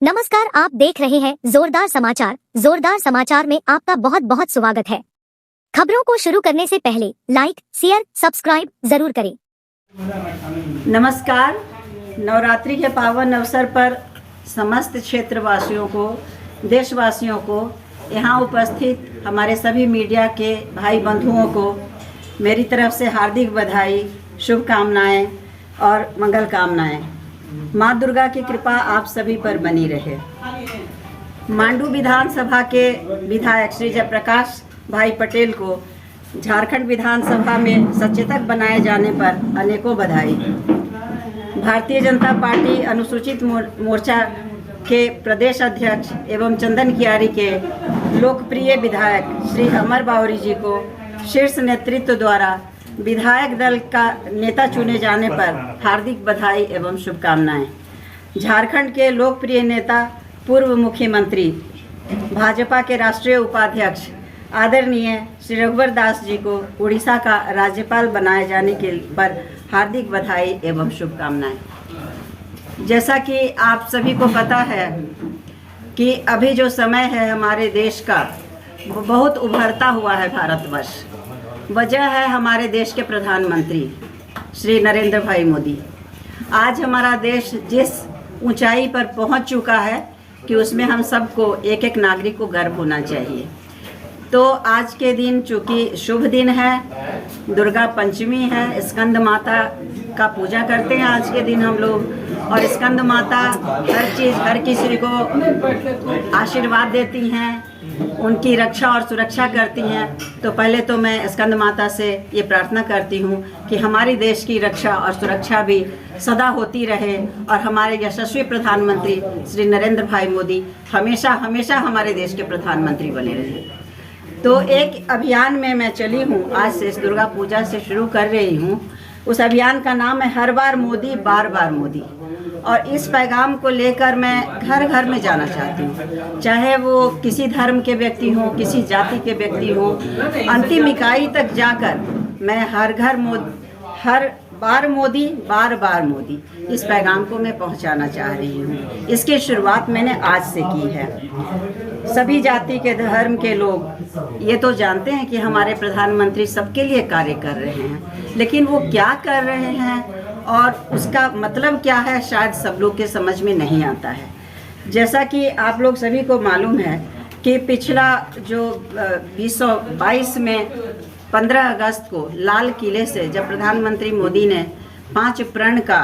नमस्कार, आप देख रहे हैं जोरदार समाचार। जोरदार समाचार में आपका बहुत बहुत स्वागत है। खबरों को शुरू करने से पहले लाइक, शेयर, सब्सक्राइब जरूर करें। नमस्कार। नवरात्रि के पावन अवसर पर समस्त क्षेत्रवासियों को, देशवासियों को, यहाँ उपस्थित हमारे सभी मीडिया के भाई बंधुओं को मेरी तरफ से हार्दिक बधाई, शुभकामनाएं और मंगल कामनाएं। माँ दुर्गा की कृपा आप सभी पर बनी रहे। मांडू विधानसभा के विधायक श्री जयप्रकाश भाई पटेल को झारखंड विधानसभा में सचेतक बनाए जाने पर अनेकों बधाई। भारतीय जनता पार्टी अनुसूचित मोर्चा के प्रदेश अध्यक्ष एवं चंदन कियारी के लोकप्रिय विधायक श्री अमर बावरी जी को शीर्ष नेतृत्व द्वारा विधायक दल का नेता चुने जाने पर हार्दिक बधाई एवं शुभकामनाएं। झारखंड के लोकप्रिय नेता, पूर्व मुख्यमंत्री, भाजपा के राष्ट्रीय उपाध्यक्ष आदरणीय श्री रघुवर दास जी को उड़ीसा का राज्यपाल बनाए जाने के पर हार्दिक बधाई एवं शुभकामनाएं। जैसा कि आप सभी को पता है कि अभी जो समय है हमारे देश का, वो बहुत उभरता हुआ है भारतवर्ष। वजह है हमारे देश के प्रधानमंत्री श्री नरेंद्र भाई मोदी। आज हमारा देश जिस ऊंचाई पर पहुंच चुका है कि उसमें हम सबको, एक एक नागरिक को गर्व होना चाहिए। तो आज के दिन चूँकि शुभ दिन है, दुर्गा पंचमी है, स्कंद माता का पूजा करते हैं आज के दिन हम लोग। और स्कंद माता हर चीज़, हर किसी को आशीर्वाद देती हैं, उनकी रक्षा और सुरक्षा करती हैं। तो पहले तो मैं स्कंद माता से ये प्रार्थना करती हूँ कि हमारी देश की रक्षा और सुरक्षा भी सदा होती रहे और हमारे यशस्वी प्रधानमंत्री श्री नरेंद्र भाई मोदी हमेशा हमेशा हमारे देश के प्रधानमंत्री बने रहे। तो एक अभियान में मैं चली हूँ, आज से इस दुर्गा पूजा से शुरू कर रही हूँ। उस अभियान का नाम है हर बार मोदी, बार बार मोदी। और इस पैगाम को लेकर मैं घर घर में जाना चाहती हूँ, चाहे वो किसी धर्म के व्यक्ति हों, किसी जाति के व्यक्ति हों, अंतिम इकाई तक जाकर मैं हर घर हर बार मोदी, बार बार मोदी, इस पैगाम को मैं पहुंचाना चाह रही हूँ। इसकी शुरुआत मैंने आज से की है। सभी जाति के, धर्म के लोग ये तो जानते हैं कि हमारे प्रधानमंत्री सबके लिए कार्य कर रहे हैं, लेकिन वो क्या कर रहे हैं और उसका मतलब क्या है, शायद सब लोग के समझ में नहीं आता है। जैसा कि आप लोग सभी को मालूम है कि पिछला जो 2022 में 15 अगस्त को लाल किले से जब प्रधानमंत्री मोदी ने 5 प्रण का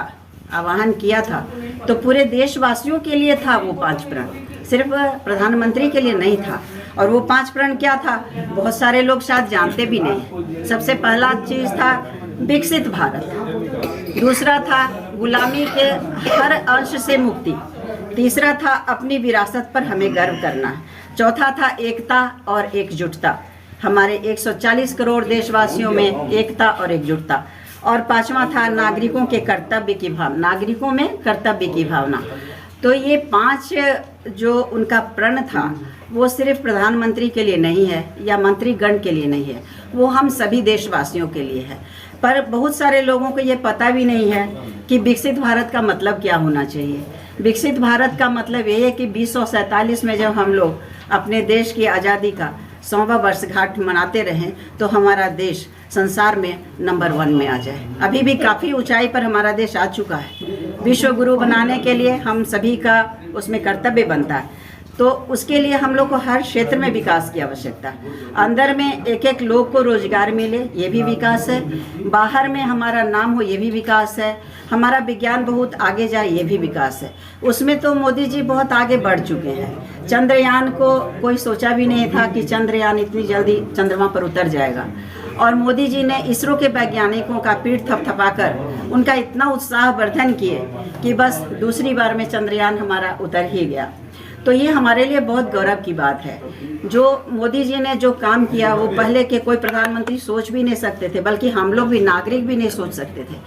आह्वान किया था, तो पूरे देशवासियों के लिए था वो 5 प्रण, सिर्फ प्रधानमंत्री के लिए नहीं था। और वो 5 प्रण क्या था, बहुत सारे लोग शायद जानते भी नहीं। सबसे पहला चीज़ था विकसित भारत, दूसरा था गुलामी के हर अंश से मुक्ति, तीसरा था अपनी विरासत पर हमें गर्व करना, चौथा था एकता और एकजुटता, हमारे 140 करोड़ देशवासियों में एकता और एकजुटता, और पांचवा था नागरिकों के कर्तव्य की भावना, नागरिकों में कर्तव्य की भावना। तो ये 5 जो उनका प्रण था वो सिर्फ प्रधानमंत्री के लिए नहीं है या मंत्रीगण के लिए नहीं है, वो हम सभी देशवासियों के लिए है। पर बहुत सारे लोगों को ये पता भी नहीं है कि विकसित भारत का मतलब क्या होना चाहिए। विकसित भारत का मतलब ये है कि 2047 में जब हम लोग अपने देश की आज़ादी का 100वां वर्षगांठ मनाते रहें तो हमारा देश संसार में नंबर 1 में आ जाए। अभी भी काफ़ी ऊंचाई पर हमारा देश आ चुका है। विश्व गुरु बनाने के लिए हम सभी का उसमें कर्तव्य बनता है। तो उसके लिए हम लोग को हर क्षेत्र में विकास की आवश्यकता है। अंदर में एक एक लोग को रोजगार मिले, ये भी विकास है। बाहर में हमारा नाम हो, ये भी विकास है। हमारा विज्ञान बहुत आगे जाए, ये भी विकास है। उसमें तो मोदी जी बहुत आगे बढ़ चुके हैं। चंद्रयान को कोई सोचा भी नहीं था कि चंद्रयान इतनी जल्दी चंद्रमा पर उतर जाएगा, और मोदी जी ने इसरो के वैज्ञानिकों का पीठ थपथपाकर उनका इतना उत्साह वर्धन किए कि बस दूसरी बार में चंद्रयान हमारा उतर ही गया। तो ये हमारे लिए बहुत गौरव की बात है। जो मोदी जी ने जो काम किया वो पहले के कोई प्रधानमंत्री सोच भी नहीं सकते थे, बल्कि हम लोग भी, नागरिक भी नहीं सोच सकते थे।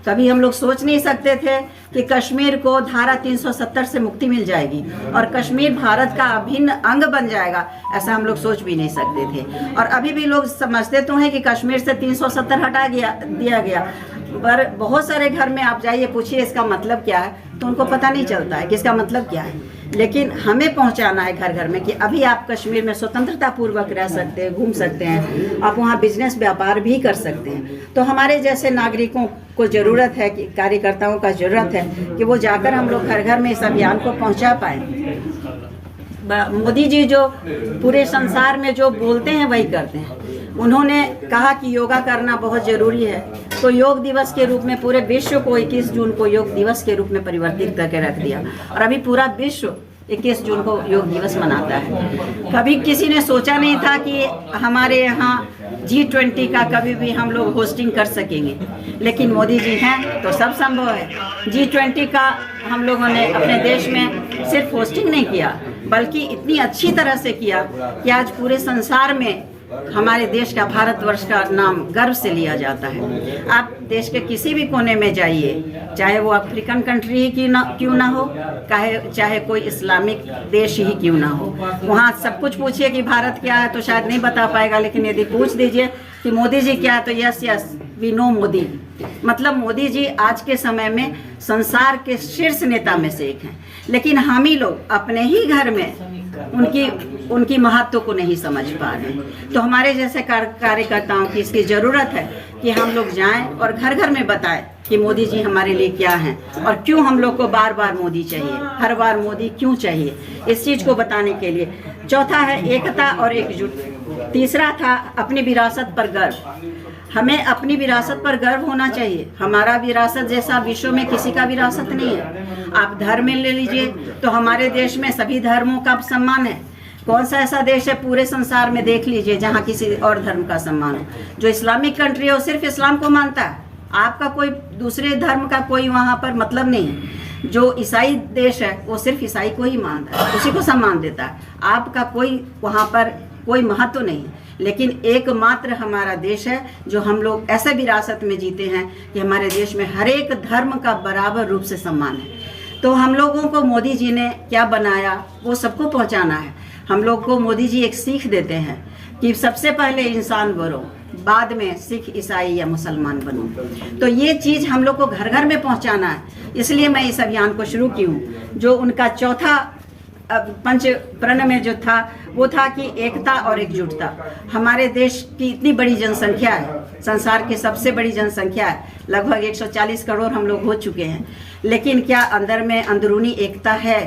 कभी हम लोग सोच नहीं सकते थे कि कश्मीर को धारा 370 से मुक्ति मिल जाएगी और कश्मीर भारत का अभिन्न अंग बन जाएगा, ऐसा हम लोग सोच भी नहीं सकते थे। और अभी भी लोग समझते तो हैं कि कश्मीर से 370 हटा दिया गया, पर बहुत सारे घर में आप जाइए, पूछिए इसका मतलब क्या है, तो उनको पता नहीं चलता है कि इसका मतलब क्या है। लेकिन हमें पहुंचाना है घर घर में कि अभी आप कश्मीर में स्वतंत्रता पूर्वक रह सकते हैं, घूम सकते हैं, आप वहाँ बिजनेस व्यापार भी कर सकते हैं। तो हमारे जैसे नागरिकों को ज़रूरत है कि कार्यकर्ताओं का ज़रूरत है कि वो जाकर हम लोग घर घर में इस अभियान को पहुँचा पाएँ। मोदी जी जो पूरे संसार में जो बोलते हैं वही करते हैं। उन्होंने कहा कि योगा करना बहुत ज़रूरी है, तो योग दिवस के रूप में पूरे विश्व को 21 जून को योग दिवस के रूप में परिवर्तित करके रख दिया और अभी पूरा विश्व 21 जून को योग दिवस मनाता है। कभी किसी ने सोचा नहीं था कि हमारे यहाँ G20 का कभी भी हम लोग होस्टिंग कर सकेंगे, लेकिन मोदी जी हैं तो सब संभव है। G20 का हम लोगों ने अपने देश में सिर्फ होस्टिंग नहीं किया, बल्कि इतनी अच्छी तरह से किया कि आज पूरे संसार में हमारे देश का, भारतवर्ष का नाम गर्व से लिया जाता है। आप देश के किसी भी कोने में जाइए, चाहे वो अफ्रीकन कंट्री ही क्यों ना हो, चाहे कोई इस्लामिक देश ही क्यों ना हो, वहाँ सब कुछ पूछिए कि भारत क्या है तो शायद नहीं बता पाएगा, लेकिन यदि पूछ दीजिए कि मोदी जी क्या है तो yes yes we know Modi. मतलब मोदी जी आज के समय में संसार के शीर्ष नेता में से एक हैं, लेकिन हम ही लोग अपने ही घर में उनकी महत्व को नहीं समझ पा रहे। तो हमारे जैसे कार्यकर्ताओं की इसकी ज़रूरत है कि हम लोग जाएं और घर घर में बताएं कि मोदी जी हमारे लिए क्या हैं और क्यों हम लोग को बार बार मोदी चाहिए, हर बार मोदी क्यों चाहिए, इस चीज़ को बताने के लिए। चौथा है एकता और एकजुट। तीसरा था अपनी विरासत पर गर्व। हमें अपनी विरासत पर गर्व होना चाहिए। हमारा विरासत जैसा विश्व में किसी का विरासत नहीं है। आप धर्म ले लीजिए तो हमारे देश में सभी धर्मों का सम्मान है। कौन सा ऐसा देश है पूरे संसार में देख लीजिए जहाँ किसी और धर्म का सम्मान हो। जो इस्लामिक कंट्री है वो सिर्फ इस्लाम को मानता है, आपका कोई दूसरे धर्म का कोई वहाँ पर मतलब नहीं है। जो ईसाई देश है वो सिर्फ ईसाई को ही मानता है, उसी को सम्मान देता है। आपका कोई वहाँ पर कोई महत्व नहीं है। लेकिन एकमात्र हमारा देश है जो हम लोग ऐसे विरासत में जीते हैं कि हमारे देश में हर एक धर्म का बराबर रूप से सम्मान है। तो हम लोगों को मोदी जी ने क्या बनाया वो सबको पहुंचाना है। हम लोग को मोदी जी एक सीख देते हैं कि सबसे पहले इंसान बनो, बाद में सिख, ईसाई या मुसलमान बनो। तो ये चीज़ हम लोग को घर घर में पहुंचाना है, इसलिए मैं इस अभियान को शुरू की हूँ। जो उनका चौथा पंच प्रण में जो था वो था कि एकता और एकजुटता। हमारे देश की इतनी बड़ी जनसंख्या है, संसार की सबसे बड़ी जनसंख्या है, लगभग 140 करोड़ हम लोग हो चुके हैं, लेकिन क्या अंदर में अंदरूनी एकता है?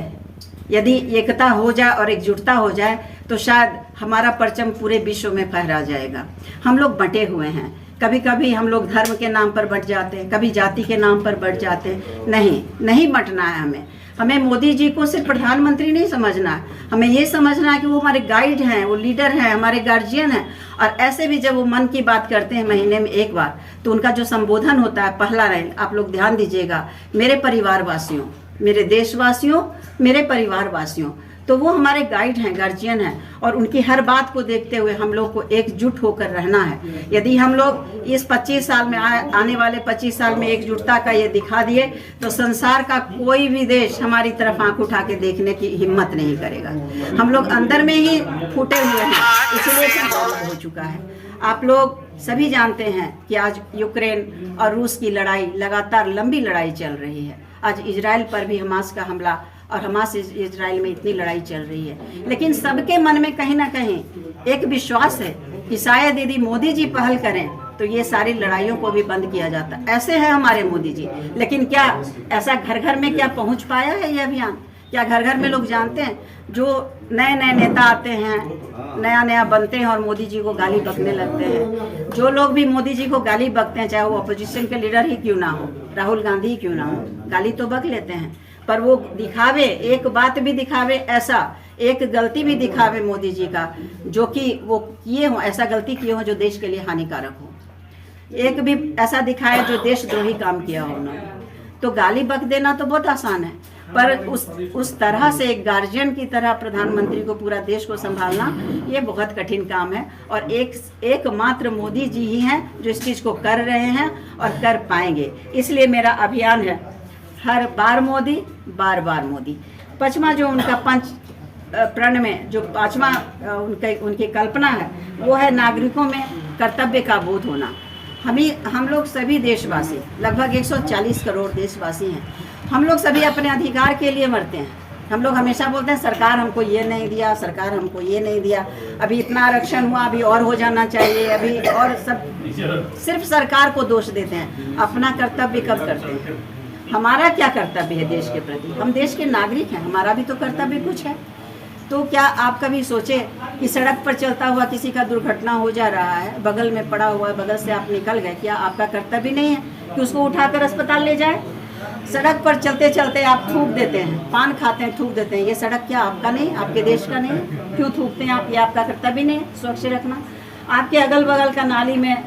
यदि एकता हो जाए और एकजुटता हो जाए तो शायद हमारा परचम पूरे विश्व में फहरा जाएगा। हम लोग बंटे हुए हैं, कभी कभी हम लोग धर्म के नाम पर बंट जाते हैं, कभी जाति के नाम पर बंट जाते हैं। नहीं बंटना है हमें मोदी जी को सिर्फ प्रधानमंत्री नहीं समझना है, हमें ये समझना है कि वो हमारे गाइड हैं, वो लीडर हैं, हमारे गार्जियन हैं। और ऐसे भी जब वो मन की बात करते हैं महीने में एक बार, तो उनका जो संबोधन होता है पहला लाइन आप लोग ध्यान दीजिएगा, मेरे परिवार वासियों, मेरे देशवासियों, मेरे परिवार वासियों। तो वो हमारे गाइड हैं, गार्जियन हैं, और उनकी हर बात को देखते हुए हम लोग को एकजुट होकर रहना है। यदि हम लोग इस 25 साल में आने वाले 25 साल में एकजुटता का ये दिखा दिए तो संसार का कोई भी देश हमारी तरफ आंख उठा के देखने की हिम्मत नहीं करेगा। हम लोग अंदर में ही फूटे हुए हैं, इसलिए संभव हो चुका है। आप लोग सभी जानते हैं कि आज यूक्रेन और रूस की लड़ाई लगातार लंबी लड़ाई चल रही है। आज इजराइल पर भी हमास का हमला और हमास इजराइल में इतनी लड़ाई चल रही है, लेकिन सबके मन में कहीं ना कहीं एक विश्वास है कि शायद यदि मोदी जी पहल करें तो ये सारी लड़ाइयों को भी बंद किया जाता। ऐसे है हमारे मोदी जी, लेकिन क्या ऐसा घर घर में क्या पहुंच पाया है ये अभियान? क्या घर घर में लोग जानते हैं? जो नए नए नेता आते हैं, नया बनते हैं और मोदी जी को गाली बकने लगते हैं। जो लोग भी मोदी जी को गाली बकते हैं, चाहे वो अपोजिशन के लीडर ही क्यों ना हो, राहुल गांधी ही क्यों ना हो, गाली तो बक लेते हैं, पर वो दिखावे, एक बात भी दिखावे, ऐसा एक गलती भी दिखावे मोदी जी का जो कि वो किए हों, ऐसा गलती किए हों जो देश के लिए हानिकारक हो। एक भी ऐसा दिखाए जो देशद्रोही काम किया हो उन्होंने। तो गाली बक देना तो बहुत आसान है, पर उस तरह से एक गार्जियन की तरह प्रधानमंत्री को पूरा देश को संभालना ये बहुत कठिन काम है। और एकमात्र मोदी जी ही हैं जो इस चीज़ को कर रहे हैं और कर पाएंगे। इसलिए मेरा अभियान है हर बार मोदी, बार बार मोदी। पांचवा जो उनका पंच प्रण में जो पांचवा उनकी कल्पना है वो है नागरिकों में कर्तव्य का बोध होना। हम लोग सभी देशवासी, लगभग 140 करोड़ देशवासी हैं, हम लोग सभी अपने अधिकार के लिए मरते हैं, हम लोग हमेशा बोलते हैं सरकार हमको ये नहीं दिया, सरकार हमको ये नहीं दिया, अभी इतना आरक्षण हुआ, अभी और हो जाना चाहिए, अभी और सब सिर्फ सरकार को दोष देते हैं। अपना कर्तव्य कब करते हैं? हमारा क्या कर्तव्य है देश के प्रति? हम देश के नागरिक हैं, हमारा भी तो कर्तव्य कुछ है। तो क्या आप कभी सोचे कि सड़क पर चलता हुआ किसी का दुर्घटना हो जा रहा है, बगल में पड़ा हुआ है, बगल से आप निकल गए, क्या आपका कर्तव्य नहीं है कि उसको उठाकर अस्पताल ले जाए? सड़क पर चलते चलते आप थूक देते हैं, पान खाते हैं, थूक देते हैं, ये सड़क क्या आपका नहीं, आपके देश का नहीं? क्यों थूकते हैं आप? ये आपका कर्तव्य नहीं है स्वच्छ रखना? आपके अगल बगल का नाली में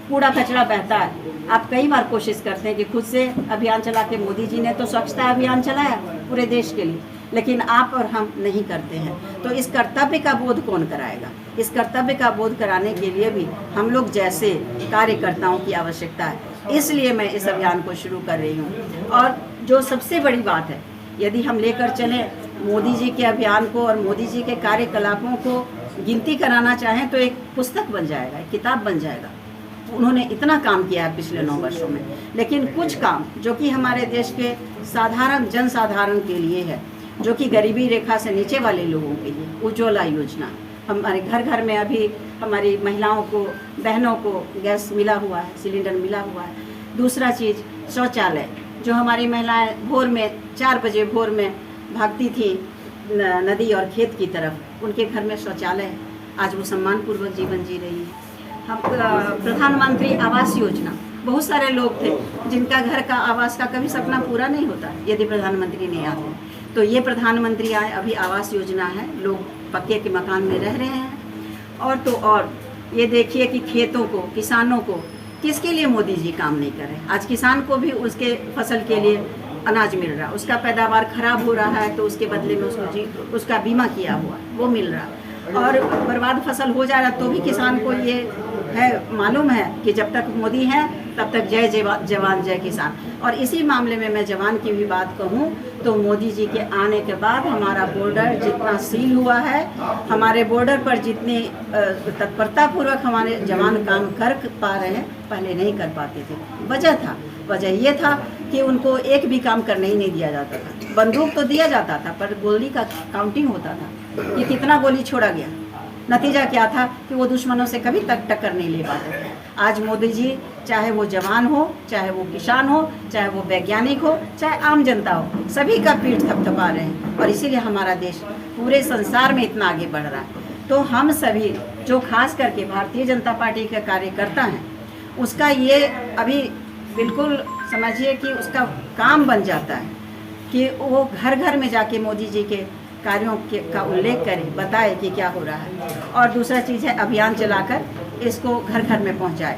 कूड़ा कचरा बहता है, आप कई बार कोशिश करते हैं कि खुद से अभियान चला के, मोदी जी ने तो स्वच्छता अभियान चलाया पूरे देश के लिए, लेकिन आप और हम नहीं करते हैं। तो इस कर्तव्य का बोध कौन कराएगा? इस कर्तव्य का बोध कराने के लिए भी हम लोग जैसे कार्यकर्ताओं की आवश्यकता है, इसलिए मैं इस अभियान को शुरू कर रही हूँ। और जो सबसे बड़ी बात है, यदि हम लेकर चलें मोदी जी के अभियान को और मोदी जी के कार्यकलापों को गिनती कराना चाहें तो एक पुस्तक बन जाएगा, एक किताब बन जाएगा। उन्होंने इतना काम किया है पिछले 9 वर्षों में, लेकिन कुछ काम जो कि हमारे देश के साधारण जनसाधारण के लिए है, जो कि गरीबी रेखा से नीचे वाले लोगों के लिए, उज्ज्वला योजना, हमारे घर घर में अभी हमारी महिलाओं को, बहनों को गैस मिला हुआ है, सिलेंडर मिला हुआ है। दूसरा चीज़ शौचालय, जो हमारी महिलाएं भोर में 4 बजे भोर में भागती थी नदी और खेत की तरफ, उनके घर में शौचालय है, आज वो सम्मानपूर्वक जीवन जी रही है। हम प्रधानमंत्री आवास योजना, बहुत सारे लोग थे जिनका घर का आवास का कभी सपना पूरा नहीं होता यदि प्रधानमंत्री नहीं आते। तो ये प्रधानमंत्री आए, अभी आवास योजना है, लोग पक्के के मकान में रह रहे हैं। और तो और ये देखिए कि खेतों को, किसानों को, किसके लिए मोदी जी काम नहीं कर रहे? आज किसान को भी उसके फसल के लिए अनाज मिल रहा, उसका पैदावार खराब हो रहा है तो उसके बदले में उसका बीमा किया हुआ वो मिल रहा, और बर्बाद फसल हो जा रहा तो भी किसान को ये है, मालूम है कि जब तक मोदी है तब तक जय जवान जय किसान। और इसी मामले में मैं जवान की भी बात कहूँ तो मोदी जी के आने के बाद हमारा बॉर्डर जितना सील हुआ है, हमारे बॉर्डर पर जितनी तत्परतापूर्वक हमारे जवान काम कर पा रहे हैं, पहले नहीं कर पाते थे। वजह ये था कि उनको एक भी काम करने ही नहीं दिया जाता था। बंदूक तो दिया जाता था पर गोली का काउंटिंग होता था कि कितना गोली छोड़ा गया। नतीजा क्या था कि वो दुश्मनों से कभी तक टक्कर नहीं ले पाते थे। आज मोदी जी, चाहे वो जवान हो, चाहे वो किसान हो, चाहे वो वैज्ञानिक हो, चाहे आम जनता हो, सभी का पीठ थपथपा रहे हैं, और इसीलिए हमारा देश पूरे संसार में इतना आगे बढ़ रहा है। तो हम सभी जो खास करके भारतीय जनता पार्टी के कार्यकर्ता हैं, उसका ये अभी बिल्कुल समझिए कि उसका काम बन जाता है कि वो घर घर में जाके मोदी जी के कार्यों का उल्लेख करे, बताए कि क्या हो रहा है। और दूसरा चीज़ है अभियान चलाकर इसको घर घर में पहुंचाए।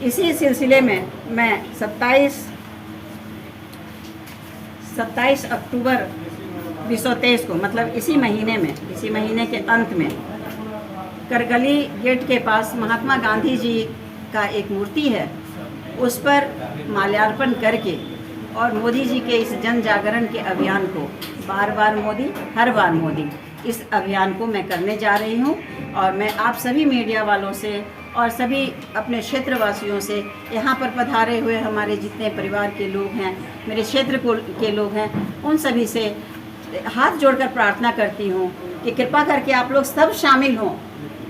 इसी सिलसिले में मैं 27 अक्टूबर 2023 को, मतलब इसी महीने के अंत में, करगली गेट के पास महात्मा गांधी जी का एक मूर्ति है, उस पर माल्यार्पण करके और मोदी जी के इस जन जागरण के अभियान को, बार बार मोदी हर बार मोदी, इस अभियान को मैं करने जा रही हूँ। और मैं आप सभी मीडिया वालों से और सभी अपने क्षेत्रवासियों से, यहाँ पर पधारे हुए हमारे जितने परिवार के लोग हैं, मेरे क्षेत्र के लोग हैं, उन सभी से हाथ जोड़कर प्रार्थना करती हूँ कि कृपा करके आप लोग सब शामिल हों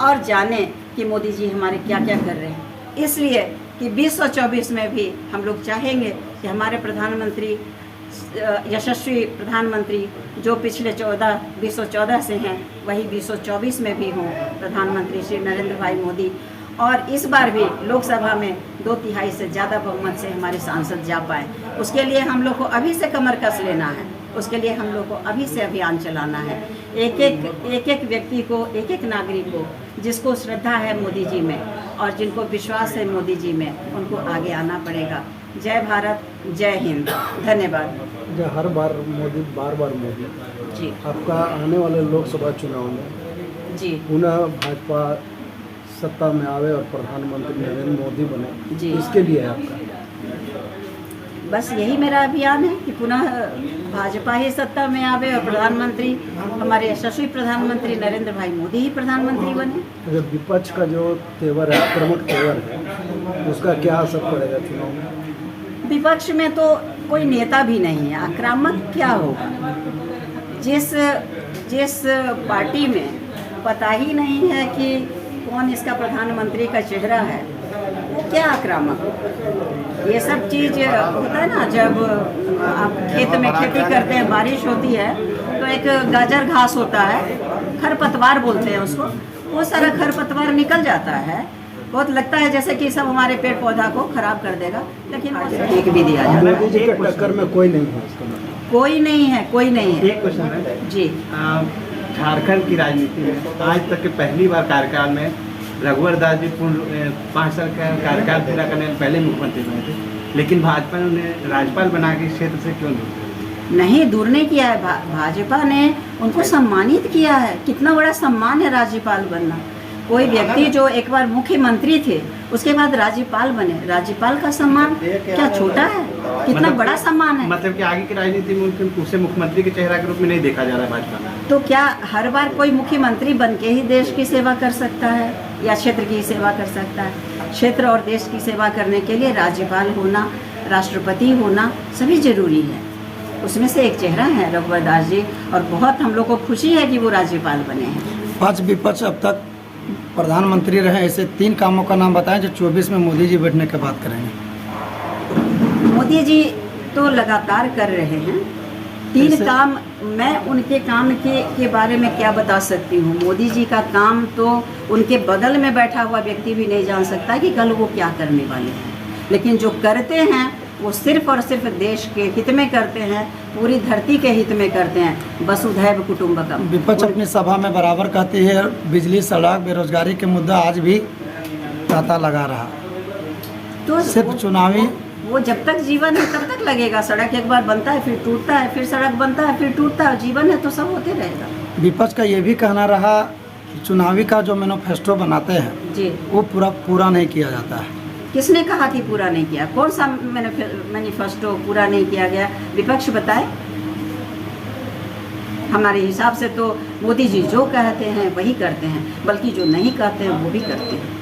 और जानें कि मोदी जी हमारे क्या क्या कर रहे हैं। इसलिए कि 2024 में भी हम लोग चाहेंगे कि हमारे प्रधानमंत्री, यशस्वी प्रधानमंत्री जो पिछले 2014 से हैं, वही 2024 में भी हों प्रधानमंत्री श्री नरेंद्र भाई मोदी। और इस बार भी लोकसभा में 2/3 से ज़्यादा बहुमत से हमारे सांसद जा पाए। उसके लिए हम लोग को अभी से कमर कस लेना है, उसके लिए हम लोग को अभी से अभियान चलाना है। एक एक व्यक्ति को, एक एक नागरिक को जिसको श्रद्धा है मोदी जी में और जिनको विश्वास है मोदी जी में, उनको आगे आना पड़ेगा। जय भारत, जय हिंद, धन्यवाद। हर बार मोदी, बार बार मोदी जी। आपका आने वाले लोकसभा चुनाव में जी पुनः भाजपा सत्ता में आवे और प्रधानमंत्री नरेंद्र मोदी बने जी, इसके लिए है आपका? बस यही मेरा अभियान है कि पुनः भाजपा ही सत्ता में आवे और प्रधानमंत्री, हमारे यशस्वी प्रधानमंत्री नरेंद्र भाई मोदी ही प्रधानमंत्री बने। अगर विपक्ष का जो तेवर है, आक्रामक तेवर है, उसका क्या असर पड़ेगा चुनाव में? विपक्ष में तो कोई नेता भी नहीं है, आक्रामक क्या होगा? जिस जिस पार्टी में पता ही नहीं है कि कौन इसका प्रधानमंत्री का चेहरा है, वो क्या आक्रामक हो। ये सब चीज़ होता है ना, जब आप खेत में खेती करते हैं, बारिश होती है तो एक गाजर घास होता है, खरपतवार बोलते हैं उसको, वो सारा खरपतवार निकल जाता है। बहुत लगता है जैसे कि सब हमारे पेड़ पौधा को खराब कर देगा, लेकिन एक भी दिया जाता है। मोदी जी के टक्कर में कोई नहीं है इसका मतलब। कोई नहीं है, कोई नहीं है। एक क्वेश्चन है जी, झारखंड की राजनीति में आज तक के पहली बार कार्यकाल में रघुवर दास जी पूर्ण 5 साल का कार्यकाल पूरा करने से पहले मुख्यमंत्री बने थे, लेकिन भाजपा ने उन्हें राज्यपाल बना के क्षेत्र से क्यों दूर कर दिया? नहीं दूर नहीं किया है, भाजपा ने उनको सम्मानित किया है। कितना बड़ा सम्मान है राज्यपाल बनना। कोई व्यक्ति जो एक बार मुख्यमंत्री थे उसके बाद राज्यपाल बने, राज्यपाल का सम्मान क्या छोटा है? कितना बड़ा सम्मान है। मतलब कि आगे की राजनीति में उसे मुख्यमंत्री के चेहरा के रूप में नहीं देखा जा रहा है भाजपा में। तो क्या हर बार कोई मुख्यमंत्री बन के ही देश की सेवा कर सकता है या क्षेत्र की सेवा कर सकता है? क्षेत्र और देश की सेवा करने के लिए राज्यपाल होना, राष्ट्रपति होना सभी जरूरी है। उसमें से एक चेहरा है रघुवर दास जी, और बहुत हम लोग को खुशी है कि वो राज्यपाल बने हैं। आज विपक्ष अब तक प्रधानमंत्री रहे, ऐसे 3 कामों का नाम बताएं जो 24 में मोदी जी बैठने के बाद करेंगे। मोदी जी तो लगातार कर रहे हैं 3 काम। मैं उनके काम के बारे में क्या बता सकती हूँ? मोदी जी का काम तो उनके बगल में बैठा हुआ व्यक्ति भी नहीं जान सकता कि कल वो क्या करने वाले हैं, लेकिन जो करते हैं वो सिर्फ और सिर्फ देश के हित में करते हैं, पूरी धरती के हित में करते हैं। वसुधैव कुटुंबकम। विपक्ष अपनी सभा में बराबर कहती है बिजली, सड़क, बेरोजगारी के मुद्दा आज भी तांता लगा रहा। तो सिर्फ चुनावी वो जब तक जीवन है तब तक लगेगा। सड़क एक बार बनता है फिर टूटता है, फिर सड़क बनता है फिर टूटता है। जीवन है तो सब होते रहेगा। विपक्ष का ये भी कहना रहा कि चुनावी का जो मैनिफेस्टो बनाते हैं जी, वो पूरा नहीं किया जाता है। किसने कहा कि पूरा नहीं किया? कौन सा मैनिफेस्टो पूरा नहीं किया गया? विपक्ष बताए। हमारे हिसाब से तो मोदी जी जो कहते हैं वही करते हैं, बल्कि जो नहीं कहते हैं वो भी करते हैं।